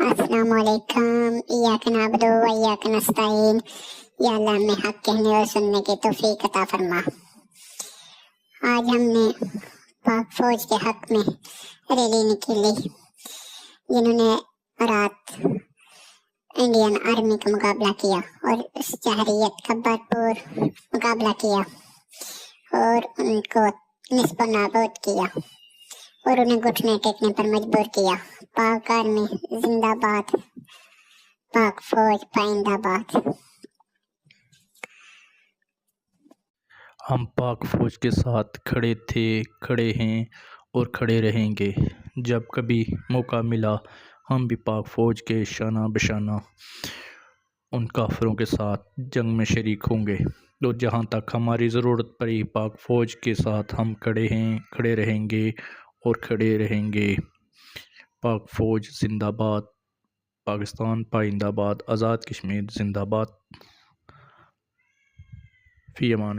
अस्सलाम वालेकुम। इय्याक नअबुदु व इय्याक नस्तईन। या अल्लाह हमें हक कहने और सुनने की तौफीक अता फरमा। आज हमने पाक फौज के हक में रैली निकाली, जिन्होंने रात इंडियन आर्मी का मुकाबला किया और उस जहरीत का भरपूर मुकाबला किया और उनको निस्ब नाबूद किया और उन्हें घुटने टेकने पर मजबूर किया। पाक आर्मी जिंदाबाद, पाक फौज पाइंदाबाद। हम पाक फौज के साथ खड़े थे, खड़े हैं और खड़े रहेंगे। जब कभी मौका मिला हम भी पाक फौज के शाना बशाना उन काफिरों के साथ जंग में शरीक होंगे। तो जहाँ तक हमारी ज़रूरत पड़ी पाक फौज के साथ हम खड़े हैं, खड़े रहेंगे और खड़े रहेंगे। पाक फौज जिंदाबाद, पाकिस्तान पाइंदाबाद, आज़ाद कश्मीर जिंदाबाद। फ़ी अमान।